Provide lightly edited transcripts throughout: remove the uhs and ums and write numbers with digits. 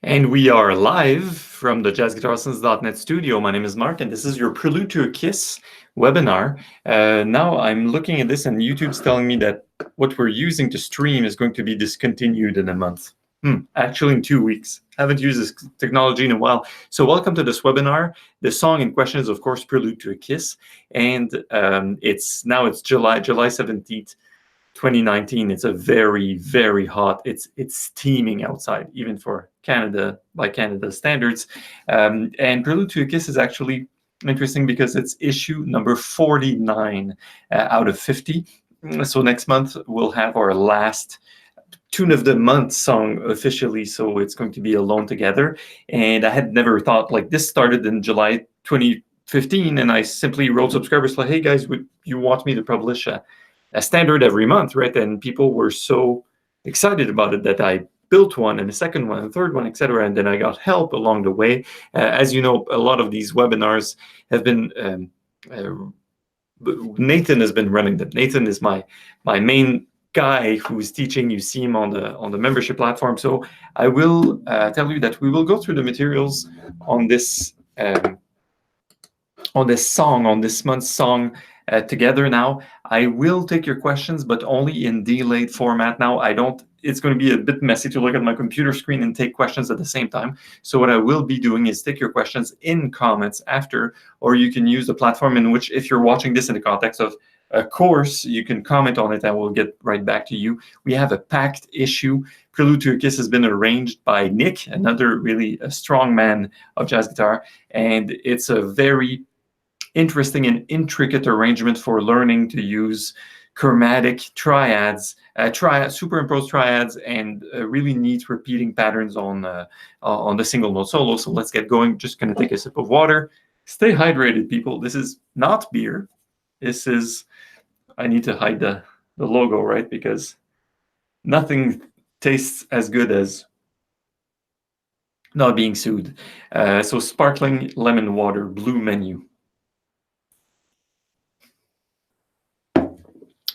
And we are live from the JazzGuitarLessons.net studio. My name is Marc, and this is your Prelude to a Kiss webinar. Now I'm looking at this, and YouTube's telling me that what we're using to stream is going to be discontinued in a month. Actually, in 2 weeks. Haven't used this technology in a while. So welcome to this webinar. The song in question is, of course, Prelude to a Kiss, and it's July 17th. 2019. It's a very, very hot. It's steaming outside, even for Canada, by Canada standards. And Prelude to a Kiss is actually interesting because it's issue number 49 out of 50. So next month we'll have our last Tune of the Month song officially. So it's going to be Alone Together. And I had never thought, like, this started in July 2015, and I simply wrote subscribers like, hey guys, would you want me to publish a standard every month, right? And people were so excited about it that I built one, and a second one, and a third one, etc. And then I got help along the way. As you know, a lot of these webinars have been Nathan has been running them. Nathan is my main guy who's teaching. You see him on the membership platform. So I will tell you that we will go through the materials on this song, on this month's song. Together now. I will take your questions, but only in delayed format now. It's going to be a bit messy to look at my computer screen and take questions at the same time. So what I will be doing is take your questions in comments after, or you can use the platform in which, if you're watching this in the context of a course, you can comment on it and we'll get right back to you. We have a packed issue. Prelude to a Kiss has been arranged by Nick, another really a strong man of jazz guitar, and it's a very interesting and intricate arrangement for learning to use chromatic triads, superimposed triads, and really neat repeating patterns on the single note solo. So let's get going. Just going to take a sip of water. Stay hydrated, people. This is not beer. This is, I need to hide the logo, right? Because nothing tastes as good as not being sued. So sparkling lemon water, blue menu.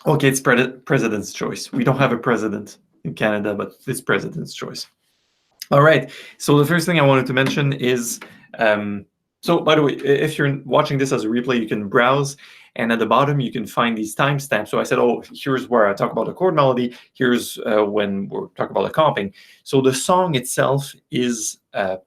Okay, it's president's choice. We don't have a president in Canada, but it's president's choice. All right. So the first thing I wanted to mention is, so by the way, if you're watching this as a replay, you can browse, and at the bottom you can find these timestamps. So I said, oh, here's where I talk about the chord melody. Here's when we're talking about the comping. So the song itself is a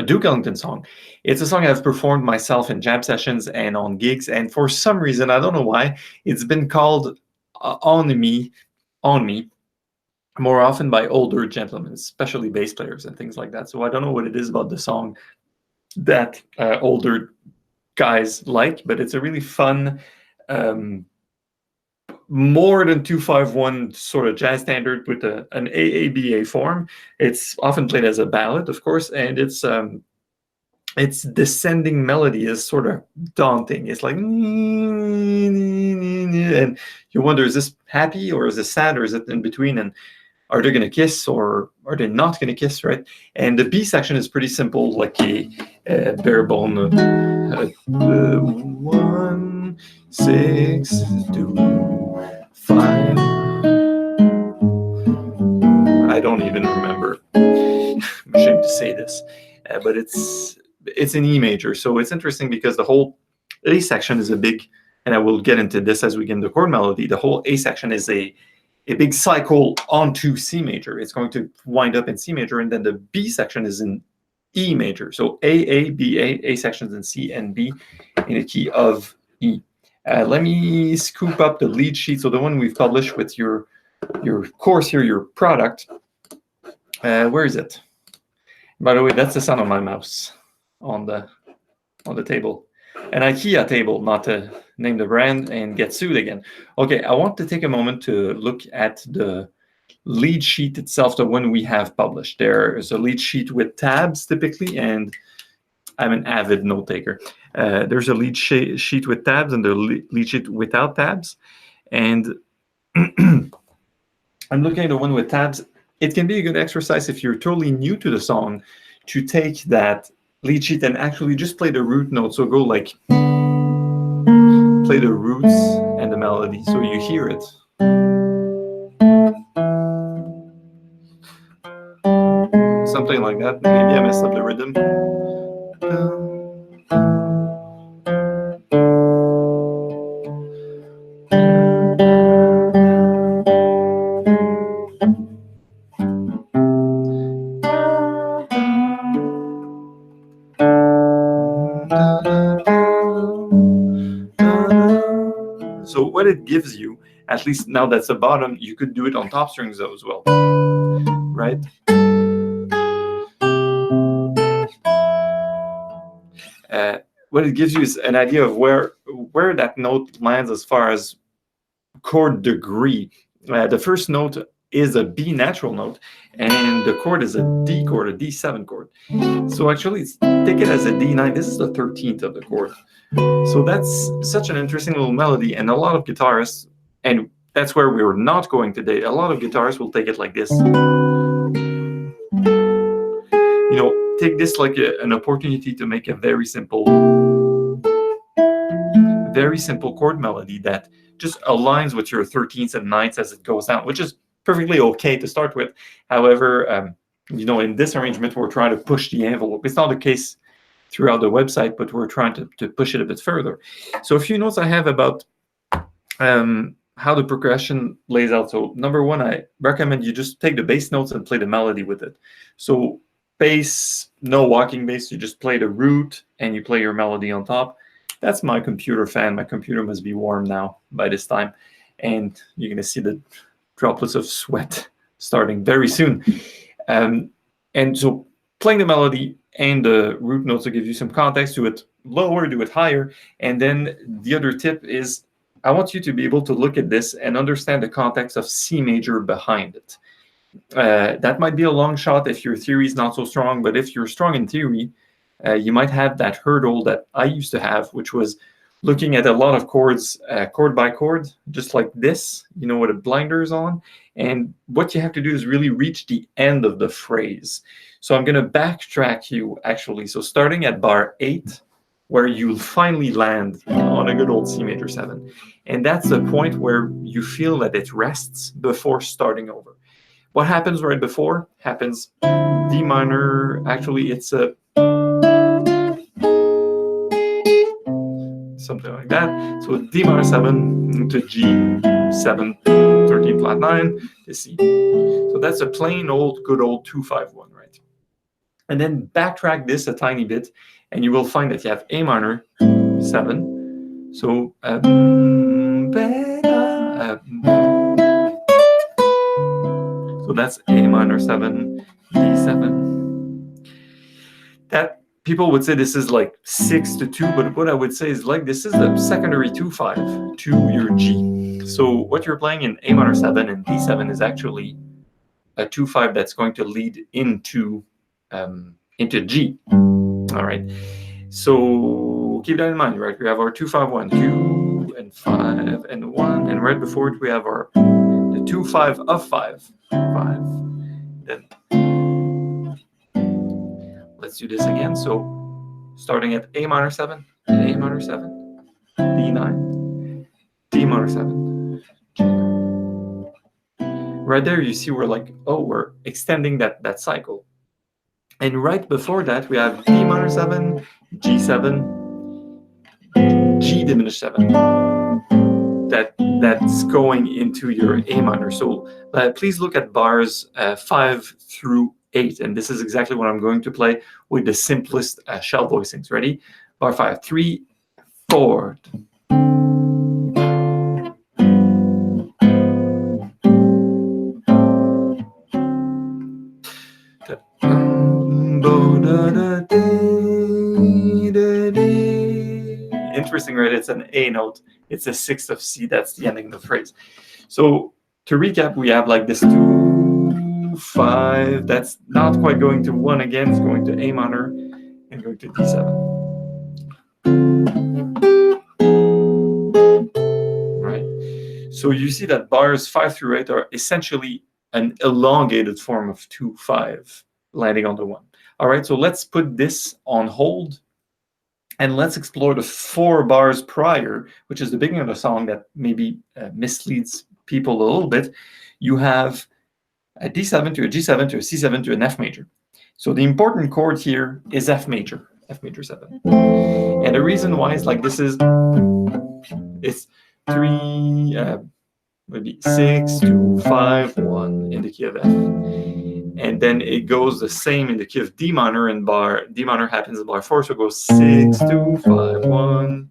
Duke Ellington song. It's a song I've performed myself in jam sessions and on gigs, and for some reason, I don't know why, it's been called on me more often by older gentlemen, especially bass players and things like that. So I don't know what it is about the song that older guys like, but it's a really fun, more than 2-5-1 sort of jazz standard with an AABA form. It's often played as a ballad, of course, and its descending melody is sort of daunting. It's like, and you wonder, is this happy or is this sad or is it in between? And are they going to kiss or are they not going to kiss, right? And the B section is pretty simple, like a bare bone 1, 6, 2, 5. I don't even remember. I'm ashamed to say this, but it's an E major. So it's interesting because the whole A section is a big, and I will get into this as we get into chord melody, the whole A section is a big cycle onto C major. It's going to wind up in C major, and then the B section is in E major. So A, B, A sections in C, and B in a key of E. Let me scoop up the lead sheet. So the one we've published with your course here, your product. Where is it? By the way, that's the sound of my mouse on the table. An IKEA table, not to name the brand and get sued again. Okay, I want to take a moment to look at the lead sheet itself, the one we have published. There is a lead sheet with tabs typically, and I'm an avid note taker. There's a lead sheet with tabs and the lead sheet without tabs. And I'm looking at the one with tabs. It can be a good exercise if you're totally new to the song to take that lead sheet and actually just play the root note. So go like, play the roots and the melody so you hear it. something like that. Maybe I messed up the rhythm. So what it gives you, at least now that's the bottom, you could do it on top strings though as well, right? What it gives you is an idea of where that note lands as far as chord degree. The first note is a B natural note, and the chord is a D chord, a D7 chord. So actually, take it as a D9. This is the 13th of the chord. So that's such an interesting little melody, and a lot of guitarists, and that's where we were not going today, a lot of guitarists will take it like this. You know, take this like an opportunity to make a very simple chord melody that just aligns with your 13ths and 9ths as it goes down, which is perfectly okay to start with. However, you know, in this arrangement, we're trying to push the envelope. It's not the case throughout the website, but we're trying to push it a bit further. So a few notes I have about how the progression lays out. So number one, I recommend you just take the bass notes and play the melody with it. So bass, no walking bass, you just play the root and you play your melody on top. That's my computer fan. My computer must be warm now by this time. And you're going to see the droplets of sweat starting very soon. And so playing the melody and the root notes to give you some context, do it lower, do it higher. And then the other tip is I want you to be able to look at this and understand the context of C major behind it. That might be a long shot if your theory is not so strong, but if you're strong in theory, you might have that hurdle that I used to have, which was looking at a lot of chords, chord by chord, just like this, you know, with a blinders on. And what you have to do is really reach the end of the phrase. So I'm going to backtrack you, actually. So starting at bar 8, where you'll finally land on a good old C major 7. And that's the point where you feel that it rests before starting over. What happens right before happens D minor. Actually, it's a something like that. So D minor 7 to G7, 13 flat 9 to C. So that's a plain old, good old 2-5-1, right? And then backtrack this a tiny bit, and you will find that you have A minor 7. So so that's A minor 7, D7. That people would say this is like 6-2, but what I would say is like this is the secondary 2-5 to your G. So what you're playing in A minor 7 and D7 is actually a 2-5 that's going to lead into G. All right. So keep that in mind, right? We have our 2-5-1, 2 and 5 and 1, and right before it we have our the 2-5 of 5, 5. Then let's do this again. So starting at A minor 7, A minor 7, D9, D minor 7, G9. Right there, you see we're like, oh, we're extending that cycle. And right before that, we have D minor 7, G7, G diminished 7. That's going into your A minor. So please look at bars 5 through 8, and this is exactly what I'm going to play with the simplest shell voicings. Ready? Bar 5, 3, 4. Interesting, right? It's an A note. It's a 6th of C. That's the ending of the phrase. So to recap, we have like this 2-5. That's not quite going to 1 again. It's going to A minor and going to D7. Right. So you see that bars 5 through 8 are essentially an elongated form of 2-5 landing on the 1. All right. So let's put this on hold. And let's explore the 4 bars prior, which is the beginning of the song that maybe misleads people a little bit. You have a D7 to a G7 to a C7 to an F major. So the important chord here is F major 7. And the reason why is like this is, it's 3, would be 6 2 5 1 in the key of F. And then it goes the same in the key of D minor, and bar D minor happens in bar 4, so it goes 6 2 5 1.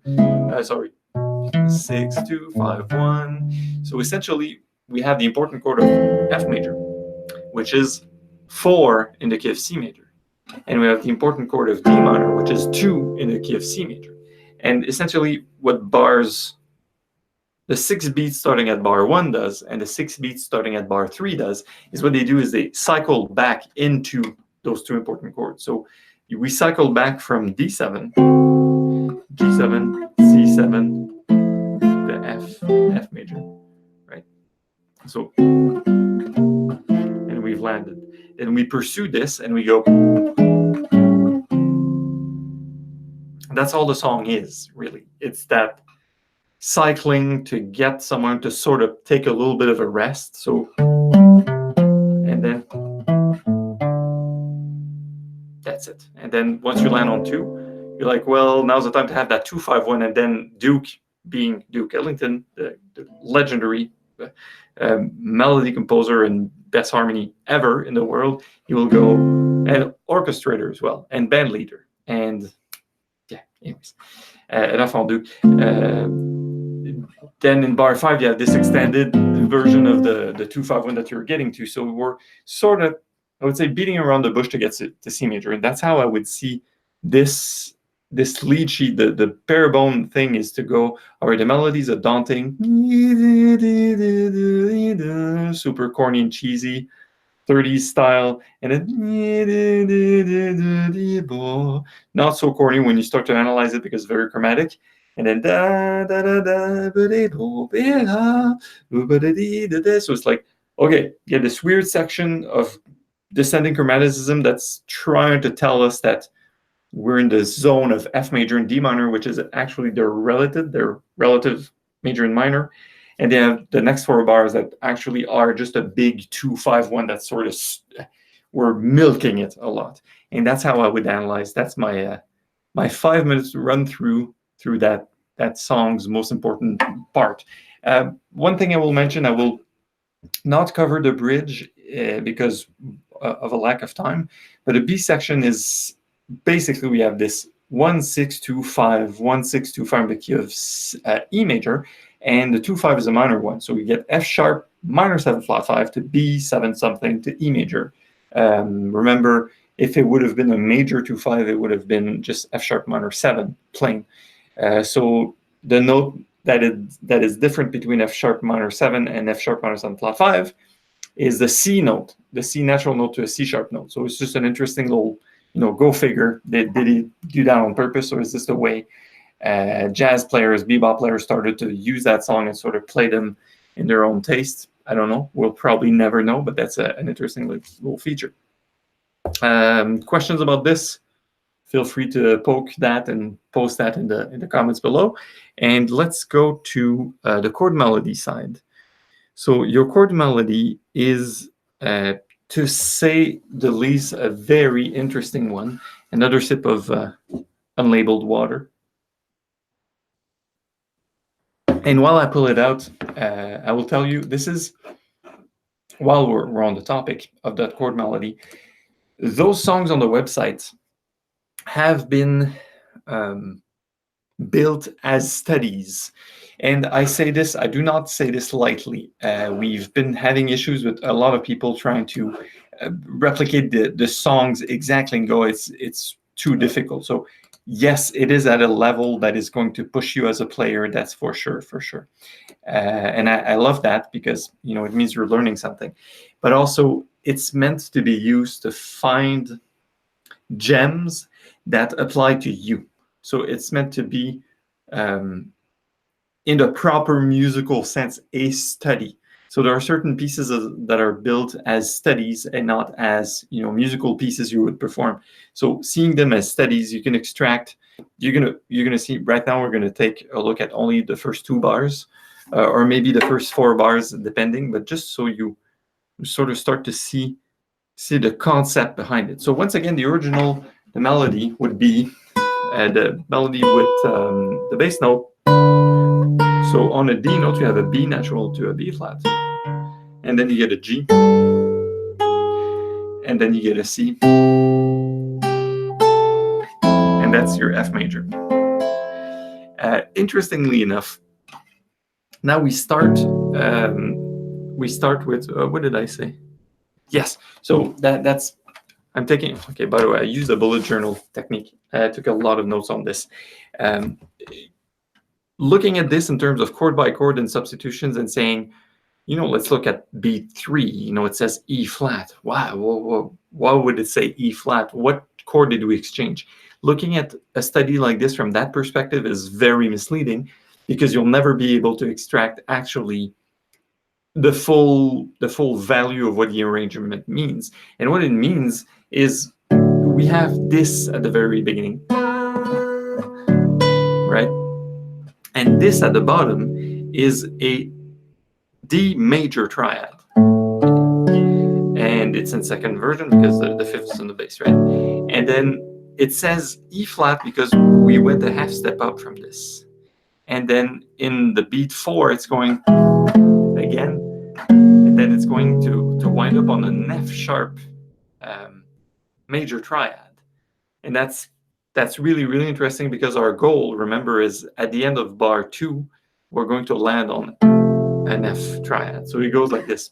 6 2 5 1. So essentially, we have the important chord of F major, which is 4 in the key of C major. And we have the important chord of D minor, which is 2 in the key of C major. And essentially, what bars, the 6 beats starting at bar 1 does, and the 6 beats starting at bar 3 does, is what they do is they cycle back into those two important chords. So we cycle back from D7, G7, C7, to F major, right? So, and we've landed. And we pursue this, and we go. That's all the song is, really. It's that cycling to get someone to sort of take a little bit of a rest. So, and then that's it. And then once you land on 2, you're like, well, now's the time to have that 2-5-1. And then Duke, being Duke Ellington, the legendary melody composer and best harmony ever in the world, he will go, and orchestrator as well, and band leader. And yeah, anyways, enough on Duke. Then in bar 5, you have this extended version of the 2-5-1 that you're getting to. So we're sort of, I would say, beating around the bush to get to C major. And that's how I would see this lead sheet. The bare bone thing is to go, all right, the melodies are daunting, super corny and cheesy, 30s style, and then not so corny when you start to analyze it because it's very chromatic. And then da da da da, so it's like, okay, you have this weird section of descending chromaticism that's trying to tell us that we're in the zone of F major and D minor, which is actually their relative major and minor. And they have the next 4 bars that actually are just a big 2-5-1 that sort of, we're milking it a lot. And that's how I would analyze. That's my 5 minutes run through that song's most important part. One thing I will mention, I will not cover the bridge because of a lack of time, but a B section is basically, we have this 1-6-2-5, 1-6-2-5 in the key of E major, and the 2-5 is a minor one. So we get F sharp minor 7 flat 5 to B7 something to E major. Remember, if it would have been a major 2-5, it would have been just F sharp minor 7 plain. So the note that is different between F sharp minor 7 and F sharp minor 7 flat 5 is the C note, the C natural note to a C sharp note. So it's just an interesting little, go figure. Did he do that on purpose, or is this the way jazz players, bebop players started to use that song and sort of play them in their own taste? I don't know. We'll probably never know, but that's an interesting little feature. Questions about this? Feel free to poke that and post that in the comments below. And let's go to the chord melody side. So your chord melody is, to say the least, a very interesting one. Another sip of unlabeled water. And while I pull it out, I will tell you, this is, while we're on the topic of that chord melody, those songs on the website have been built as studies. And I say this, I do not say this lightly. We've been having issues with a lot of people trying to replicate the songs exactly and go, it's too difficult. So yes, it is at a level that is going to push you as a player, that's for sure. And I love that because, it means you're learning something. But also, it's meant to be used to find gems that apply to you. So it's meant to be, in the proper musical sense, a study. So there are certain pieces that are built as studies and not as musical pieces you would perform. So seeing them as studies, you can extract. You're gonna see right now. We're gonna take a look at only the first 2 bars, or maybe the first 4 bars, depending. But just so you you sort of start to see the concept behind it. So once again, the melody would be the melody with the bass note. So on a D note, you have a B natural to a B flat, and then you get a G, and then you get a C, and that's your F major. Interestingly enough, now we start with what did I say? Yes. So that's I'm taking. Okay. By the way, I used a bullet journal technique. I took a lot of notes on this. Looking at this in terms of chord by chord and substitutions, and saying, let's look at beat 3. It says E flat. Wow. Why would it say E flat? What chord did we exchange? Looking at a study like this from that perspective is very misleading, because you'll never be able to extract actually the full value of what the arrangement means. And what it means is we have this at the very beginning, right? And this at the bottom is a D major triad. And it's in second version because the fifth is on the bass, right? And then it says E flat because we went a half step up from this. And then in the beat 4, it's going again, and then it's going to wind up on an F sharp major triad. And that's really, really interesting, because our goal, remember, is at the end of bar 2, we're going to land on an F triad. So it goes like this.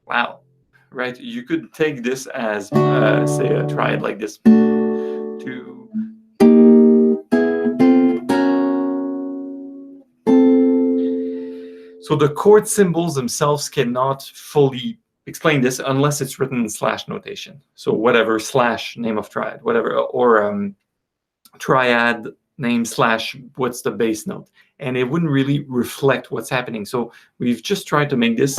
Wow. Right? You could take this as, say, a triad like this. 2. So the chord symbols themselves cannot fully explain this unless it's written in slash notation. So whatever, slash name of triad, whatever, or triad name slash what's the bass note. And it wouldn't really reflect what's happening. So we've just tried to make this.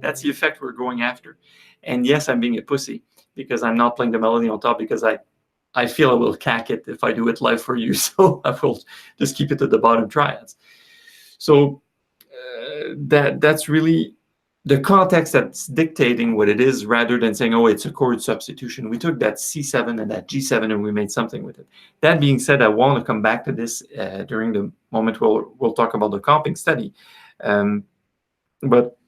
That's the effect we're going after. And yes, I'm being a pussy, because I'm not playing the melody on top, because I feel I will cack it if I do it live for you. So I will just keep it at the bottom triads. So that's really the context that's dictating what it is, rather than saying, oh, it's a chord substitution. We took that C7 and that G7 and we made something with it. That being said, I want to come back to this during the moment where we'll talk about the comping study. But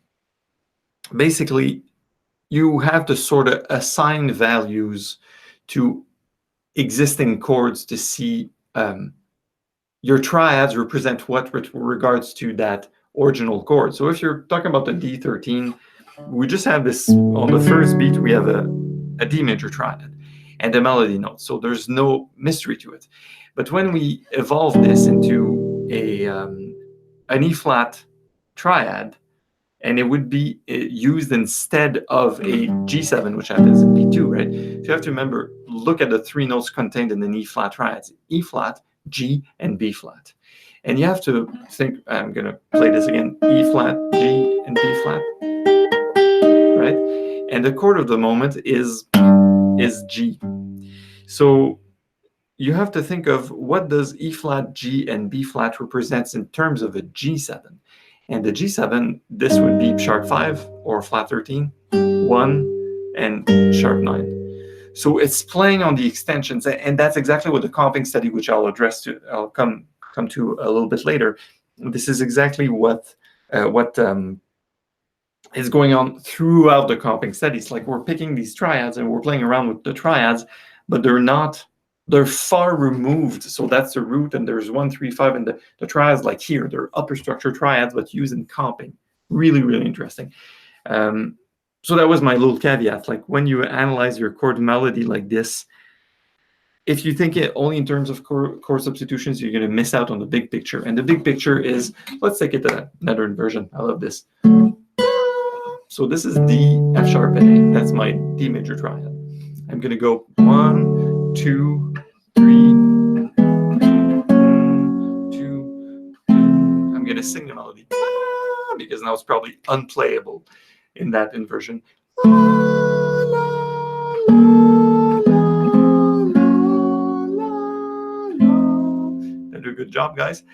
basically, you have to sort of assign values to existing chords to see your triads represent what with regards to that original chord. So if you're talking about the D13, we just have this on the first beat, we have a D major triad and a melody note. So there's no mystery to it. But when we evolve this into an E flat triad, and it would be used instead of a G7, which happens in B2, right? So you have to remember, look at the 3 notes contained in an E flat triad: E flat, G, and B flat. And you have to think, I'm going to play this again, E flat, G, and B flat, right? And the chord of the moment is G. So you have to think of, what does E flat, G, and B flat represents in terms of a G7? And the G7, this would be sharp 5 or flat 13, 1, and sharp 9. So it's playing on the extensions, and that's exactly what the comping study, which I'll come to a little bit later. This is exactly what is going on throughout the comping studies. Like, we're picking these triads and we're playing around with the triads, but they're far removed. So that's the root, and there's 1, 3, 5, and the triads, like here, they're upper structure triads, but used in comping. Really, really interesting. So that was my little caveat. Like, when you analyze your chord melody like this, if you think it only in terms of chord substitutions, you're going to miss out on the big picture. And the big picture is, let's take it to another inversion. I love this. So this is D, F sharp, and A. That's my D major triad. I'm going to go 1, 2, 3, 2. I'm going to sing the melody, because now it's probably unplayable. in that inversion. They do a good job, guys,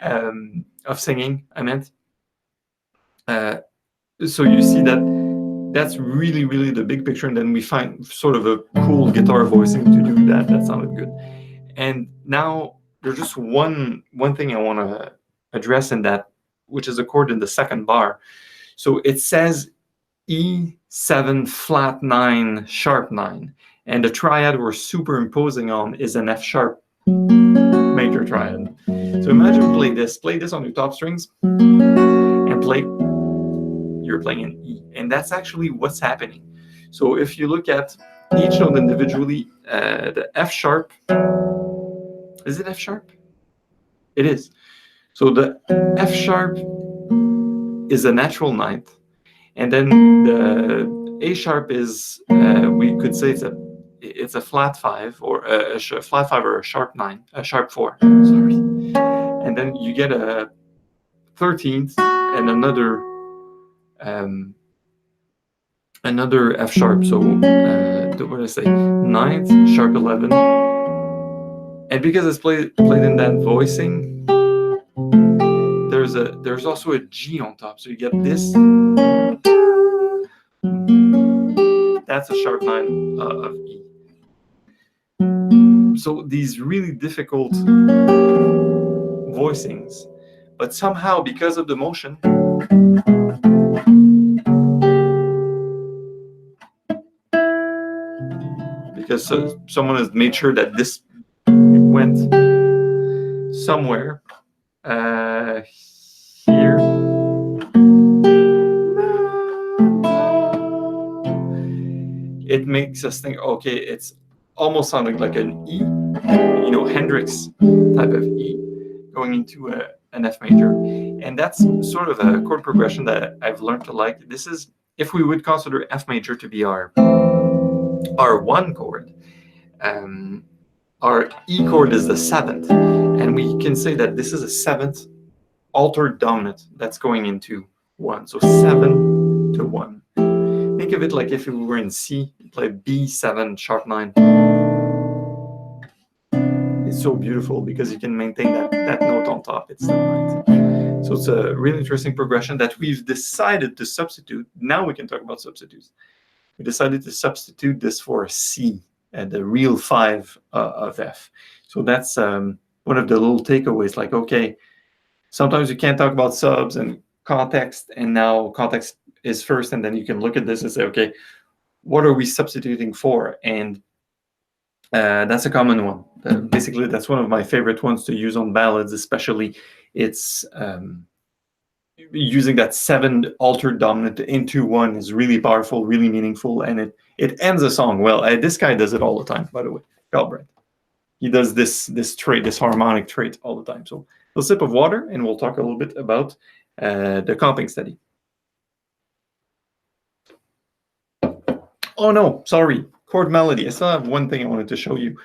of singing, I meant. So you see that that's really, really the big picture, and then we find sort of a cool guitar voicing to do that. That sounded good. And now there's just one thing I want to address in that, which is a chord in the second bar. So it says E7 flat 9 sharp 9, and the triad we're superimposing on is an F sharp major triad. So imagine play this on your top strings, and you're playing an E, and that's actually what's happening. So if you look at each note individually, the F sharp, is it F sharp? It is. So the F sharp is a natural ninth, and then the A sharp is, we could say it's a flat 5 or a flat 5 or a sharp 9, a sharp 4, sorry. And then you get a 13th and another F sharp. So what did I say? 9th, sharp 11. And because it's played in that voicing, there's also a G on top. So you get this. That's a sharp 9 of E. So these really difficult voicings, but somehow because of the motion, because someone has made sure that this went somewhere here. It makes us think, okay, it's almost sounding like an E, Hendrix type of E, going into an F major. And that's sort of a chord progression that I've learned to like. This is, if we would consider F major to be our one chord, our E chord is the 7th, and we can say that this is a 7th altered dominant that's going into 1. So 7 to 1. Think of it like if we were in C, you play B7 sharp 9. It's so beautiful because you can maintain that note on top. It's the 9th. So it's a really interesting progression that we've decided to substitute. Now we can talk about substitutes. We decided to substitute this for a C, the real 5 of F. So that's one of the little takeaways. Like, okay, sometimes you can't talk about subs and context, and now context is first, and then you can look at this and say, okay, what are we substituting for? And that's a common one. Basically, that's one of my favorite ones to use on ballads, especially. It's using that 7 altered dominant into 1 is really powerful, really meaningful, and it ends a song well. This guy does it all the time, by the way, Galbraith. He does this trait, this harmonic trait all the time. So a sip of water, and we'll talk a little bit about the comping study. Oh no, sorry, chord melody. I still have one thing I wanted to show you.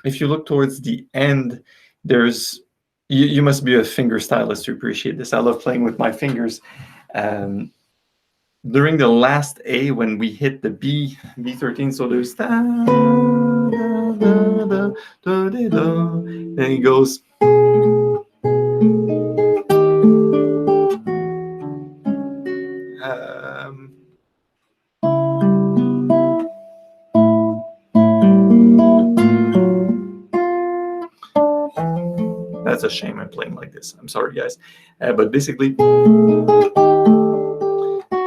If you look towards the end, there's, you must be a finger stylist to appreciate this. I love playing with my fingers. During the last A, when we hit the B13, so there's da, da, da, da, da, da, da, and it goes. That's a shame I'm playing like this. I'm sorry, guys. But basically,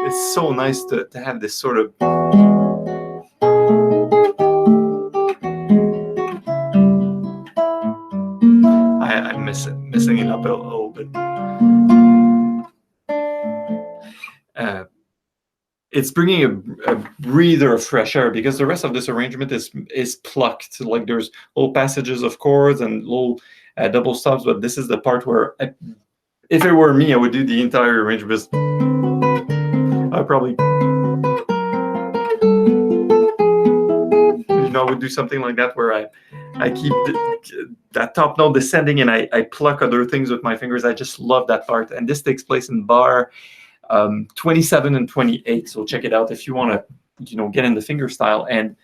it's so nice to have this sort of... I'm messing it up a little bit. It's bringing a breather of fresh air, because the rest of this arrangement is plucked. Like there's little passages of chords and little double stops, but this is the part where, if it were me, I would do the entire arrangement. I probably, I would do something like that, where I keep that top note descending, and I pluck other things with my fingers. I just love that part, and this takes place in bar 27 and 28. So check it out if you want to, get in the fingerstyle. And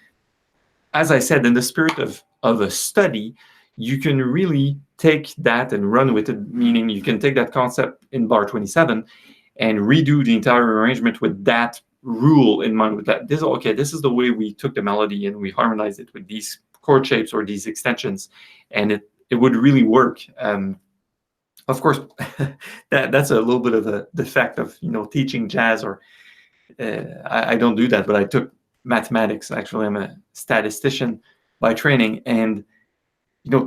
as I said, in the spirit of a study, you can really take that and run with it, meaning you can take that concept in bar 27 and redo the entire arrangement with that rule in mind. With that, this is the way we took the melody and we harmonized it with these chord shapes or these extensions, and it would really work. Of course, that's a little bit of a defect of teaching jazz, or I don't do that, but I took mathematics. Actually, I'm a statistician by training, and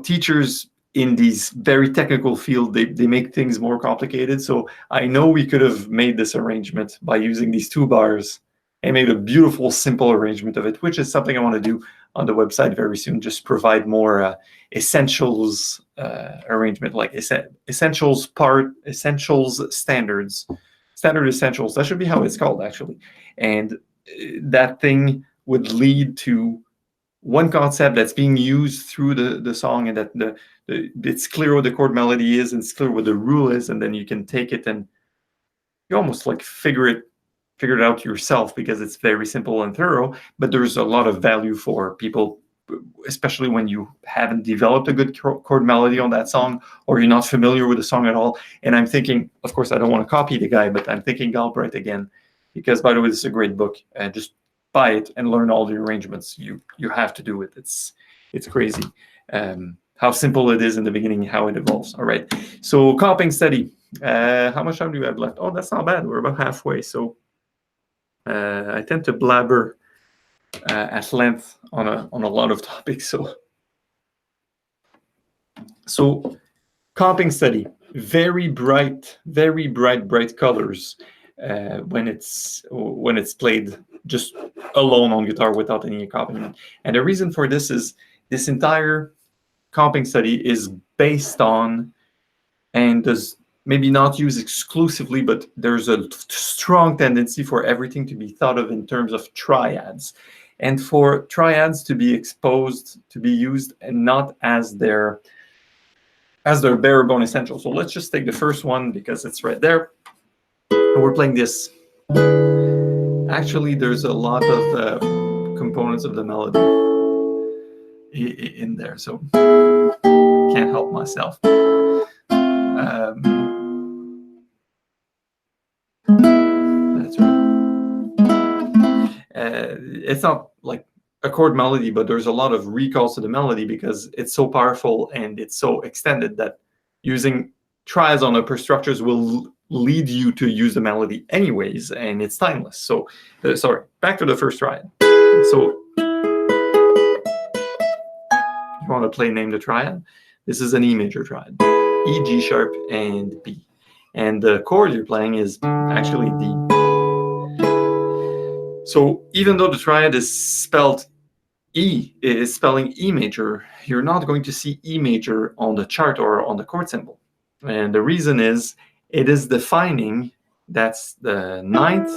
teachers in these very technical field, they make things more complicated. So I know we could have made this arrangement by using these two bars and made a beautiful, simple arrangement of it, which is something I want to do on the website very soon. Just provide more essentials arrangement, like essentials standards, standard essentials. That should be how it's called, actually. And that thing would lead to one concept that's being used through the song, and that it's clear what the chord melody is, and it's clear what the rule is, and then you can take it and you almost like figure it out yourself, because it's very simple and thorough. But there's a lot of value for people, especially when you haven't developed a good chord melody on that song, or you're not familiar with the song at all. And I'm thinking, of course, I don't want to copy the guy, but I'm thinking Galbraith again, because, by the way, this is a great book. Just buy it and learn all the arrangements. You have to do it. It's crazy how simple it is in the beginning, how it evolves. All right. So comping study. How much time do we have left? Oh, that's not bad. We're about halfway. So I tend to blabber at length on a lot of topics. So comping study. Very bright colors when it's played just alone on guitar without any accompaniment. And the reason for this is this entire comping study is based on, and does maybe not used exclusively, but there's a strong tendency for everything to be thought of in terms of triads, and for triads to be used and not as their bare bone essential. So let's just take the first one because it's right there. And we're playing this. Actually, there's a lot of components of the melody in there, so can't help myself. That's right. It's not like a chord melody, but there's a lot of recalls to the melody because it's so powerful and it's so extended that using triads on upper structures will lead you to use the melody anyways, and it's timeless. So sorry, back to the first triad. So you want to play Name the Triad? This is an E major triad, E, G sharp, and B. And the chord you're playing is actually D. So even though the triad is spelled E, is spelling E major, you're not going to see E major on the chart or on the chord symbol. And the reason is it is defining, that's the 9th,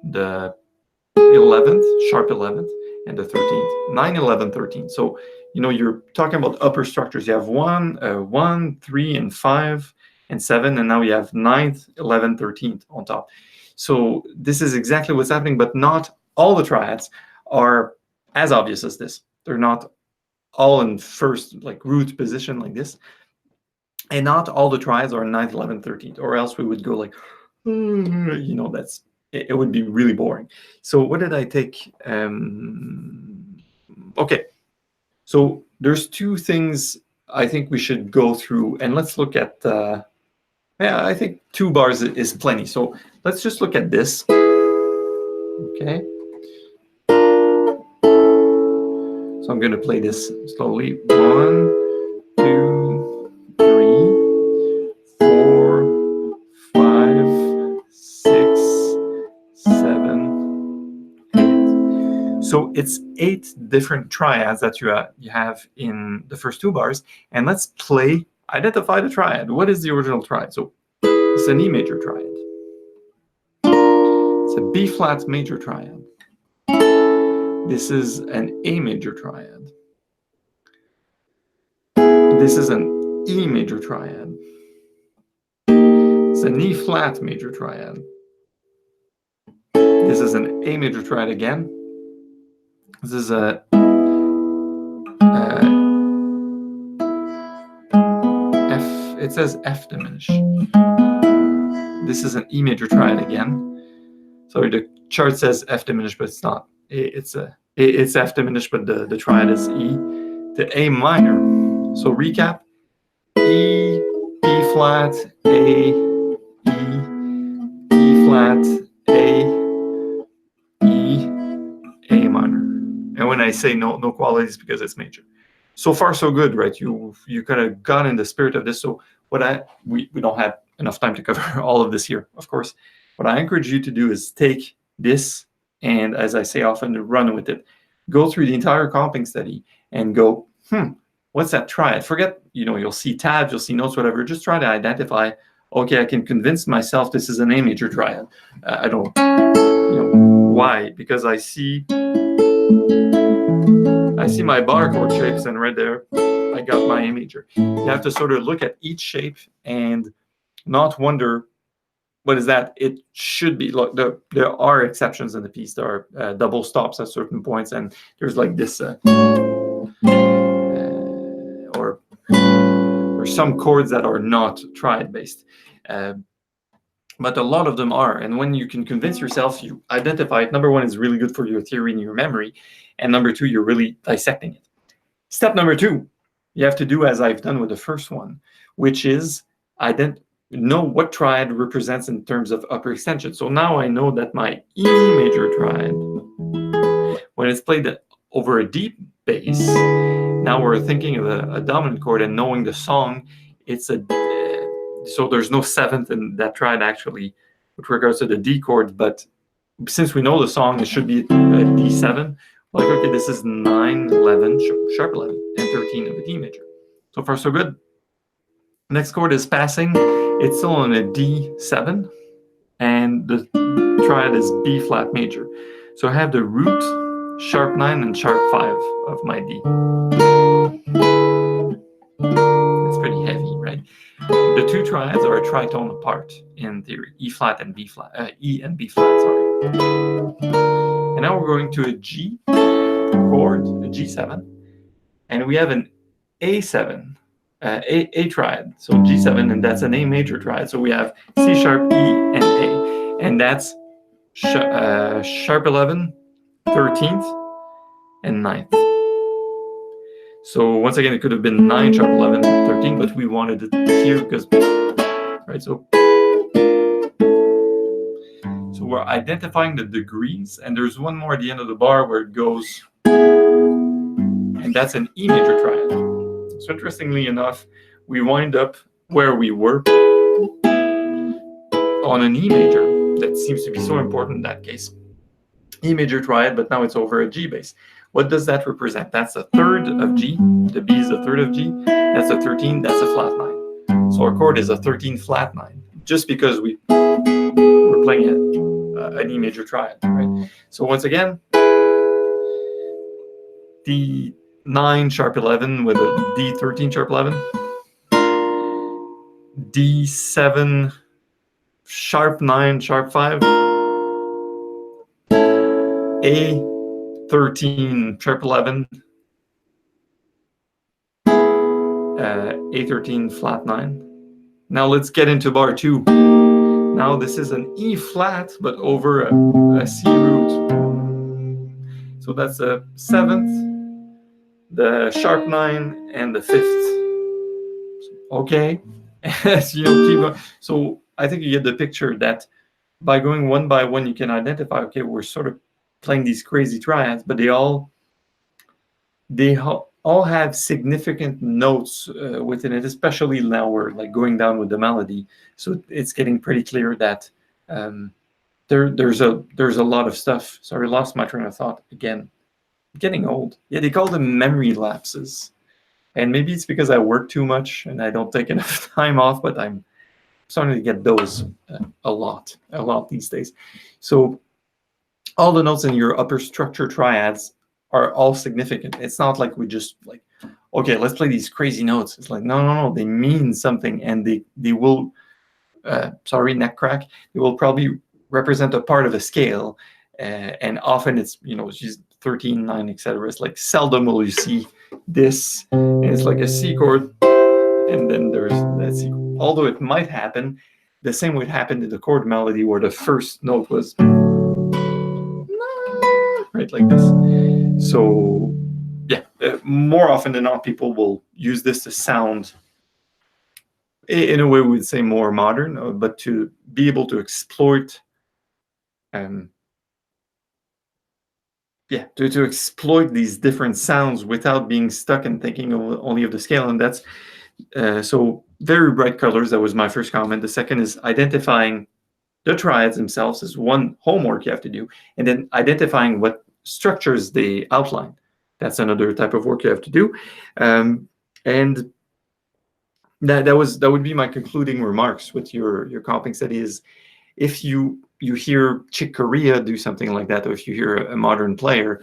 the 11th, sharp 11th, and the 13th, 9, 11, 13. So, you're talking about upper structures. You have 1, 3, and 5, and 7, and now you have 9th, 11th, 13th on top. So this is exactly what's happening, but not all the triads are as obvious as this. They're not all in first, like, root position like this. And not all the triads are 9th, 11th, 13th, or else we would go like, it would be really boring. So what did I take? Okay, so there's two things I think we should go through, and let's look at, I think 2 bars is plenty. So let's just look at this. Okay. So I'm going to play this slowly. 1, 2, 3, 4, 5, 6, 7, 8. So it's 8 different triads that you have in the first 2 bars. And let's identify the triad. What is the original triad? So it's an E major triad. It's a B flat major triad. This is an A major triad. This is an E major triad. It's an E flat major triad. This is an A major triad again. This is a F. It says F diminished. This is an E major triad again. Sorry, the chart says F diminished, but it's not. It's F diminished, but the triad is E. The A minor. So recap: E, B flat, A, E, E flat, A, E, A minor. And when I say no qualities, because it's major. So far, so good, right? You kind of got in the spirit of this. So we don't have enough time to cover all of this here, of course. What I encourage you to do is take this and, as I say often, run with it. Go through the entire comping study and go, what's that triad? Forget, you'll see tabs, you'll see notes, whatever. Just try to identify, okay, I can convince myself this is an A major triad. I don't, why? Because I see my bar chord shapes, and right there, I got my A major. You have to sort of look at each shape and not wonder, what is that? It should be, look, there are exceptions in the piece. There are double stops at certain points, and there's like this, or some chords that are not triad-based. But a lot of them are, and when you can convince yourself, you identify it. Number one, is really good for your theory and your memory, and number two, you're really dissecting it. Step number two, you have to do as I've done with the first one, which is know what triad represents in terms of upper extension. So now I know that my E major triad, when it's played over a deep bass, now we're thinking of a dominant chord, and knowing the song, it's so there's no seventh in that triad actually with regards to the D chord, but since we know the song, it should be a D7. Like, okay, this is 9, 11, sharp 11, and 13 of a D major. So far, so good. Next chord is passing. It's still on a D7, and the triad is B flat major. So I have the root, sharp 9, and sharp 5 of my D. That's pretty heavy, right? The two triads are a tritone apart in theory, E flat and B flat, E and B flat, sorry. And now we're going to a G chord, a G7, and we have an A7, A triad, so G7, and that's an A major triad. So we have C sharp, E, and A, and that's sharp 11, 13th, and 9th. So once again, it could have been 9, sharp 11, 13, but we wanted it here because, right, so we're identifying the degrees, and there's one more at the end of the bar where it goes, and that's an E major triad. So interestingly enough, we wind up where we were on an E major. That seems to be so important in that case. E major triad, but now it's over a G bass. What does that represent? That's a third of G. The B is a third of G. That's a 13. That's a flat 9. So our chord is a 13 flat 9, just because we're playing an E major triad, right? So once again, D9 sharp 11 with a D13 sharp 11, D7 sharp 9 sharp 5, A13 sharp 11, A13 flat 9. Now let's get into bar 2. Now this is an E flat, but over a C root. So that's the 7th, the sharp 9, and the 5th. Okay, keep going. So I think you get the picture that by going one by one, you can identify, okay, we're sort of playing these crazy triads, but they all have significant notes within it, especially now we're like going down with the melody. So it's getting pretty clear that there's a lot of stuff. Sorry, lost my train of thought again. I'm getting old. Yeah, they call them memory lapses. And maybe it's because I work too much and I don't take enough time off, but I'm starting to get those a lot these days. So all the notes in your upper structure triads are all significant. It's not like we just like, okay, let's play these crazy notes. It's like, no, they mean something, and they will neck crack, they will probably represent a part of a scale, and often it's, it's just 13, 9, etc. It's like seldom will you see this, and it's like a C chord, and then there's that C chord. Although it might happen, the same would happen in the chord melody where the first note was right like this. So yeah, more often than not, people will use this to sound, in a way we would say more modern, but to be able to exploit, to exploit these different sounds without being stuck and thinking only of the scale. And that's so very bright colors. That was my first comment. The second is identifying the triads themselves is one homework you have to do, and then identifying what structures they outline. That's another type of work you have to do, and that would be my concluding remarks with your comping study. Is if you hear Chick Corea do something like that, or if you hear a modern player,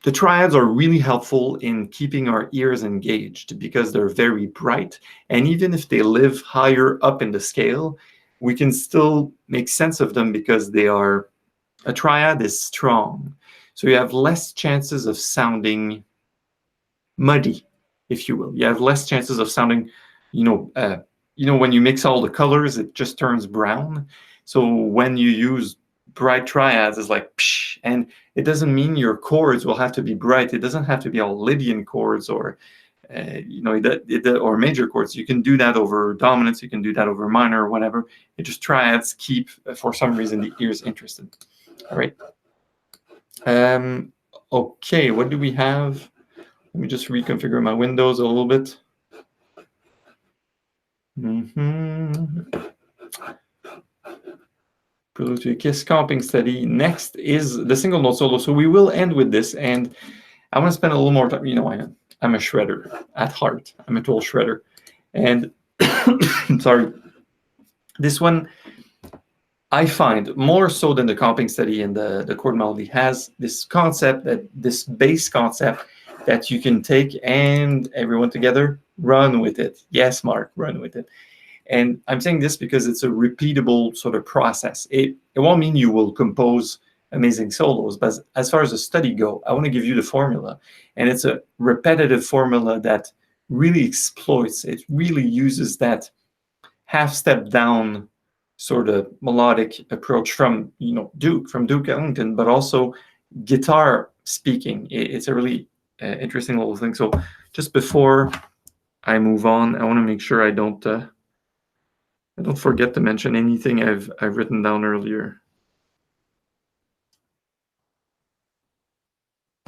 the triads are really helpful in keeping our ears engaged because they're very bright, and even if they live higher up in the scale, we can still make sense of them because a triad is strong. So you have less chances of sounding muddy, if you will. You have less chances of sounding, when you mix all the colors, it just turns brown. So when you use bright triads, it's like, psh, and it doesn't mean your chords will have to be bright. It doesn't have to be all Lydian chords or or major chords. You can do that over dominants, you can do that over minor, or whatever. It just triads keep, for some reason, the ears interested. All right. Okay, what do we have? Let me just reconfigure my windows a little bit. Prelude to a Kiss comping study. Next is the single note solo. So we will end with this, and I want to spend a little more time. I'm a shredder at heart. I'm a total shredder. And sorry, this one I find more so than the comping study and the chord melody has this concept, this bass concept that you can take and everyone together run with it. Yes, Marc, run with it. And I'm saying this because it's a repeatable sort of process. It won't mean you will compose amazing solos, but as far as the study go, I want to give you the formula. And it's a repetitive formula that really exploits, it really uses that half step down sort of melodic approach from Duke Ellington, but also guitar speaking. It's a really interesting little thing. So just before I move on, I want to make sure I don't forget to mention anything I've written down earlier.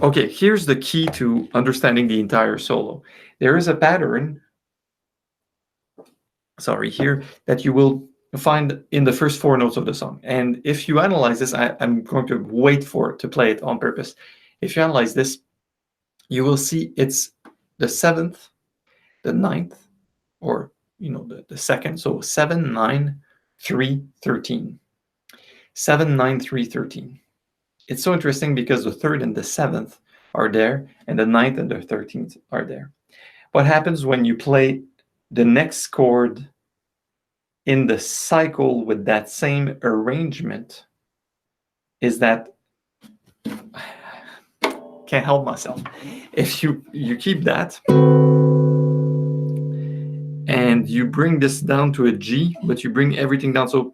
Okay, here's the key to understanding the entire solo. There is a pattern, here, that you will find in the first 4 notes of the song. And if you analyze this, I'm going to wait for it to play it on purpose. If you analyze this, you will see it's the 7th, the 9th, or the 2nd. So 7, 9, 3, 13. 7, 9, 3, 13. It's so interesting because the 3rd and the 7th are there, and the 9th and the 13th are there. What happens when you play the next chord in the cycle with that same arrangement is that, can't help myself. If you keep that and you bring this down to a G, but you bring everything down, so,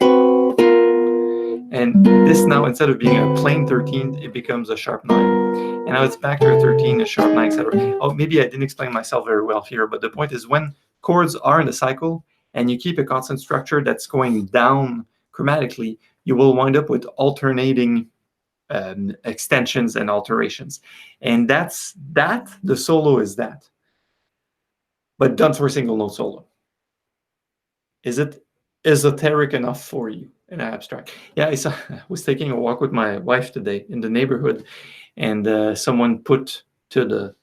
and this now, instead of being a plain 13, it becomes a sharp 9. And now it's back to a 13, a sharp 9, etc. Oh, maybe I didn't explain myself very well here, but the point is when chords are in the cycle and you keep a constant structure that's going down chromatically, you will wind up with alternating extensions and alterations. And the solo is that. But done for a single note solo. Is it esoteric enough for you in abstract? Yeah, I was taking a walk with my wife today in the neighborhood, and someone put to the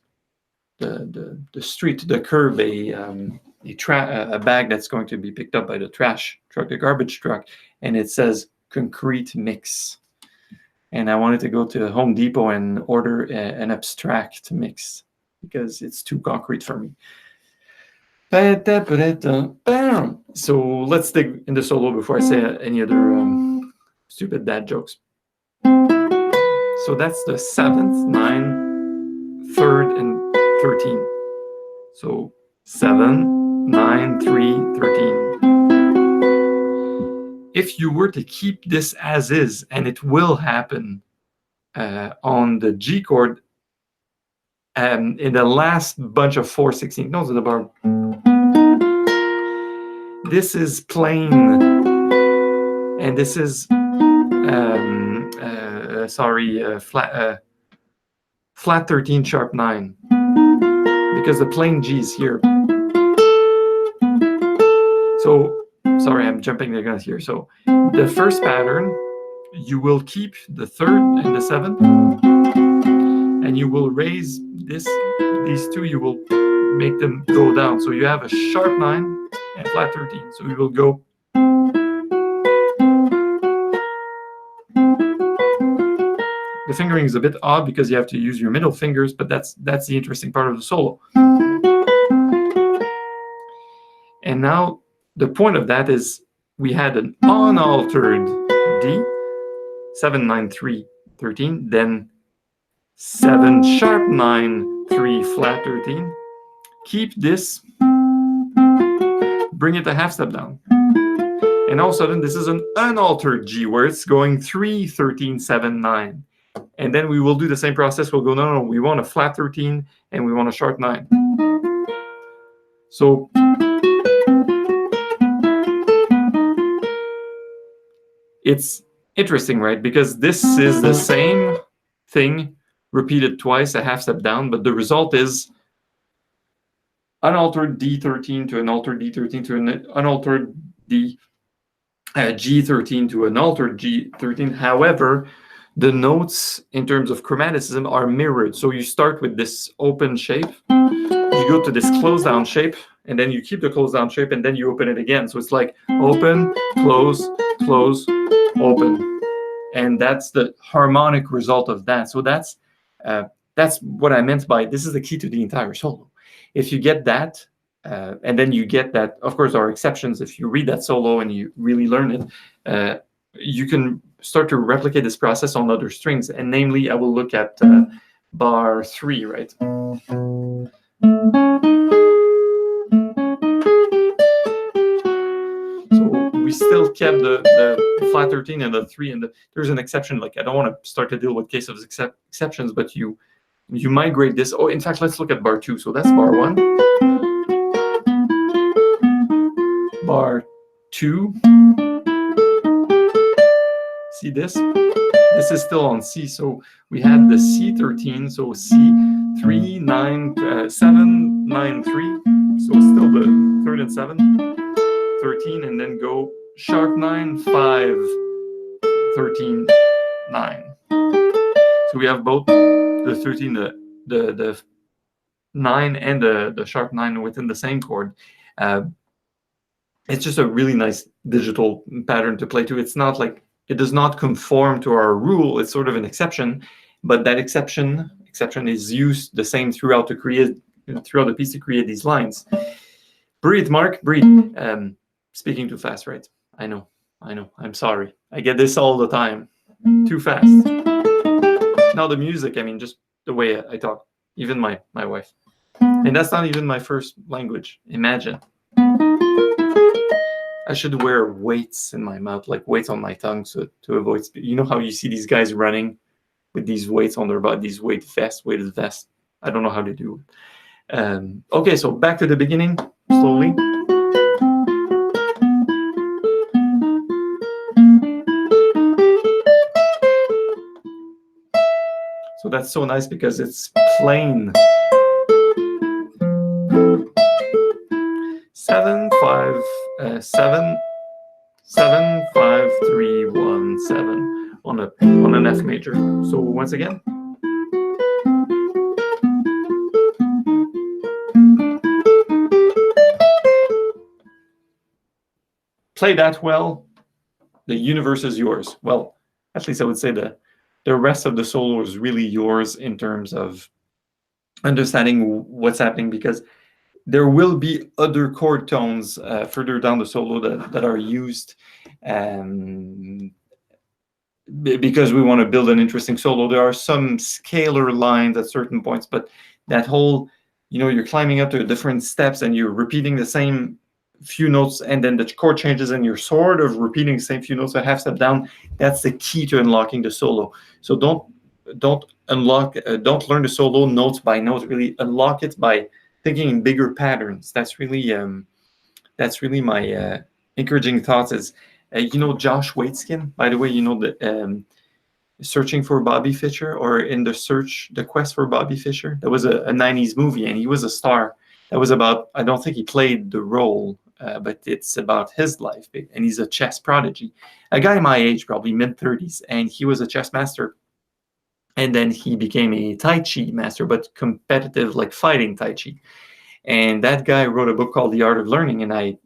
street, the curb, a bag that's going to be picked up by the trash truck, the garbage truck, and it says concrete mix. And I wanted to go to Home Depot and order an abstract mix because it's too concrete for me. So let's dig into solo before I say any other stupid dad jokes. So that's the 7th, 9, 3rd, and 13. So 7, 9, 3, 13. If you were to keep this as is, and it will happen on the G chord in the last bunch of 4/16 notes of the bar, this is plain, and this is flat 13 sharp 9, because the plain G is here. So sorry, I'm jumping the gun here. So the first pattern, you will keep the 3rd and the 7th, and you will raise these two, you will make them go down. So you have a sharp 9 and flat 13. So we will go. The fingering is a bit odd because you have to use your middle fingers, but that's the interesting part of the solo. And now the point of that is we had an unaltered D, 7, 9, 3, 13, then 7 sharp 9, 3 flat 13. Keep this, bring it a half step down. And all of a sudden, this is an unaltered G where it's going 3, 13, 7, 9. And then we will do the same process. We'll go, no, we want a flat 13 and we want a sharp 9. So it's interesting, right? Because this is the same thing repeated twice, a half step down, but the result is unaltered D13 to an altered D13 to an unaltered G13 to an altered G13. However, the notes in terms of chromaticism are mirrored. So you start with this open shape, you go to this closed down shape, and then you keep the closed down shape, and then you open it again. So it's like open, close, close, open. And that's the harmonic result of that. So that's what I meant by this is the key to the entire solo. If you get that, and then you get that, of course, there are exceptions. If you read that solo and you really learn it, you can start to replicate this process on other strings. And namely, I will look at bar 3, right? So we still kept the flat 13 and the 3, and there's an exception. Like, I don't want to start to deal with case of exceptions, but you migrate this. Oh, in fact, let's look at bar 2. So that's bar 1. Bar 2. See this? This is still on C. So we had the C13. So C3, 9, 7, 9, 3. So still the 3rd and 7, 13, and then go sharp 9, 5, 13, 9. So we have both the 13, the 9, and the sharp 9 within the same chord. It's just a really nice digital pattern to play to. It's not like, it does not conform to our rule. It's sort of an exception, but that exception is used the same throughout the piece to create these lines. Breathe, Marc, breathe. Speaking too fast, right? I know. I'm sorry. I get this all the time. Too fast. Now the music, I mean, just the way I talk, even my wife. And that's not even my first language. Imagine. I should wear weights in my mouth, like weights on my tongue, so to avoid. You know how you see these guys running with these weights on their body, these weighted vests. I don't know how to do it. Okay, so back to the beginning, slowly. So that's so nice because it's plain. 7, 5, 7, 7, 5, 3, 1, 7 on an F major. So once again. Play that well, the universe is yours. Well, at least I would say the rest of the solo is really yours in terms of understanding what's happening, because there will be other chord tones further down the solo that are used because we want to build an interesting solo. There are some scalar lines at certain points, but that whole, you're climbing up to different steps and you're repeating the same few notes, and then the chord changes and you're sort of repeating the same few notes a half step down. That's the key to unlocking the solo. So don't learn the solo notes by notes. Really unlock it by thinking in bigger patterns. That's really my encouraging thoughts. Is Josh Waitzkin, by the way, the Searching for Bobby Fischer, or In the Quest for Bobby Fischer. That was a 90s movie, and he was a star. That was about, I don't think he played the role, but it's about his life, and he's a chess prodigy. A guy my age, probably mid-30s, and he was a chess master. And then he became a Tai Chi master, but competitive, like fighting Tai Chi. And that guy wrote a book called The Art of Learning, and I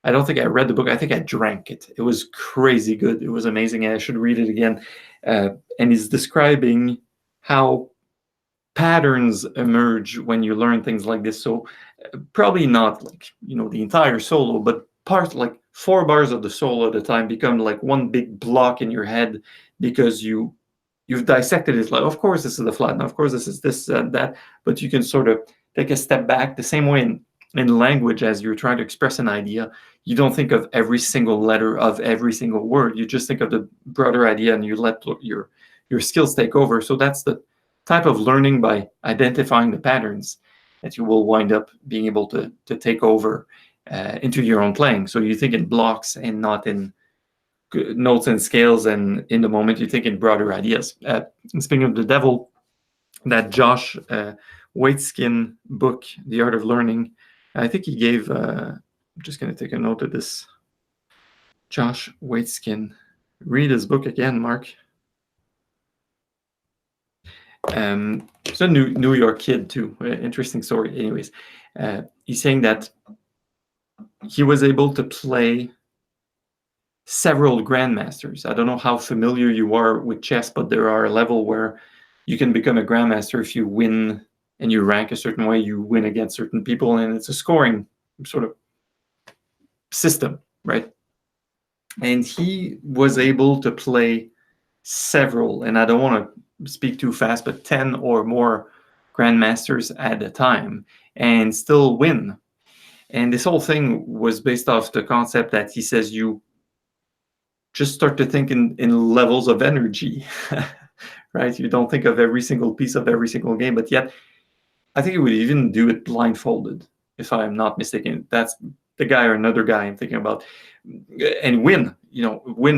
don't think I read the book. I think I drank it. It was crazy good. It was amazing. I should read it again. And he's describing how patterns emerge when you learn things like this. So probably not like, the entire solo, but part, like 4 bars of the solo at a time become like one big block in your head because you've dissected it. Like, of course, this is the flat, and of course, this is this and that. But you can sort of take a step back the same way in language. As you're trying to express an idea, you don't think of every single letter of every single word. You just think of the broader idea, and you let your skills take over. So that's the type of learning, by identifying the patterns, that you will wind up being able to take over into your own playing. So you think in blocks and not in notes and scales, and in the moment you think in broader ideas. Speaking of the devil, that Josh Waitzkin book, The Art of Learning, I think he gave, I'm just going to take a note of this. Josh Waitzkin. Read his book again, Marc. He's a New York kid, too. Interesting story. Anyways, he's saying that he was able to play several grandmasters. I don't know how familiar you are with chess, but there are a level where you can become a grandmaster if you win and you rank a certain way. You win against certain people, and it's a scoring sort of system, right? And he was able to play several, and I don't want to speak too fast, but 10 or more grandmasters at a time, and still win. And this whole thing was based off the concept that he says you just start to think in levels of energy, right? You don't think of every single piece of every single game, but yet I think he would even do it blindfolded, if I'm not mistaken. That's the guy or another guy I'm thinking about, and win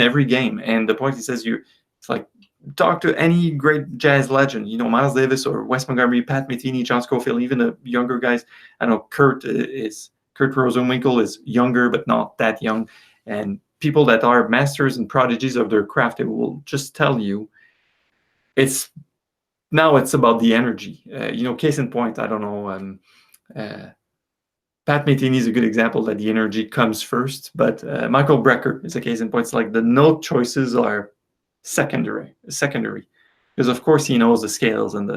every game. And the point he says, it's like, talk to any great jazz legend, Miles Davis or Wes Montgomery, Pat Metheny, John Scofield, even the younger guys. I know Kurt Rosenwinkel is younger, but not that young. And people that are masters and prodigies of their craft, they will just tell you it's about the energy. Case in point, I don't know, Pat Metheny is a good example that the energy comes first, but Michael Brecker is a case in point. It's like the note choices are secondary, because of course he knows the scales and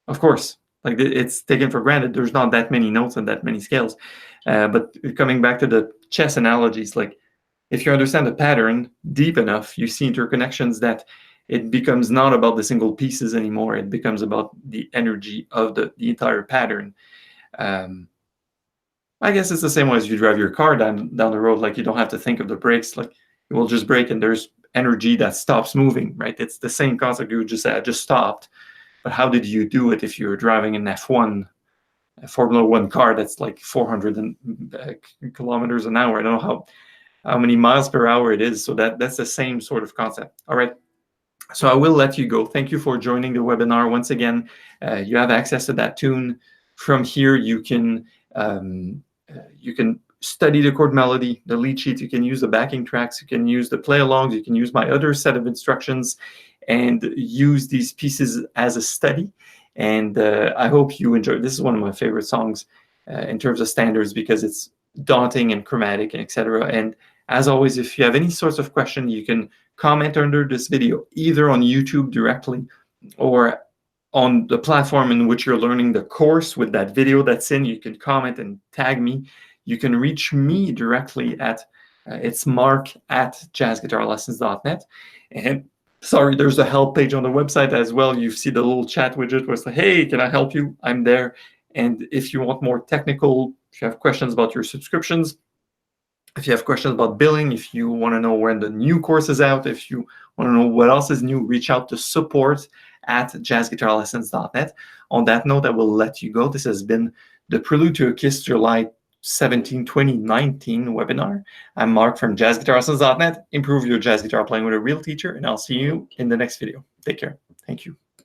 of course, like it's taken for granted. There's not that many notes and that many scales. But coming back to the chess analogies, like if you understand the pattern deep enough, you see interconnections that it becomes not about the single pieces anymore. It becomes about the energy of the entire pattern. I guess it's the same way as you drive your car down the road. Like you don't have to think of the brakes. Like it will just brake, and there's energy that stops moving, right? It's the same concept. You would just say, I just stopped. But how did you do it if you're driving an F1, a Formula One car that's like 400 kilometers an hour? I don't know how many miles per hour it is. So that's the same sort of concept. All right. So I will let you go. Thank you for joining the webinar. Once again, you have access to that tune. From here, you can study the chord melody, the lead sheet. You can use the backing tracks. You can use the play-alongs. You can use my other set of instructions and use these pieces as a study. And I hope you enjoy. This is one of my favorite songs in terms of standards, because it's daunting and chromatic and etc. And as always, if you have any sorts of question, you can comment under this video, either on YouTube directly or on the platform in which you're learning the course with that video that's in. You can comment and tag me. You can reach me directly at it's marc@jazzguitarlessons.net. And sorry, there's a help page on the website as well. You see the little chat widget where it's like, hey, can I help you? I'm there. And if you want more technical, if you have questions about your subscriptions, if you have questions about billing, if you want to know when the new course is out, if you want to know what else is new, reach out to support@jazzguitarlessons.net. On that note, I will let you go. This has been the Prelude to a Kiss July 17, 2019 webinar. I'm Marc from jazzguitarlessons.net. Improve your jazz guitar playing with a real teacher, and I'll see you in the next video. Take care. Thank you.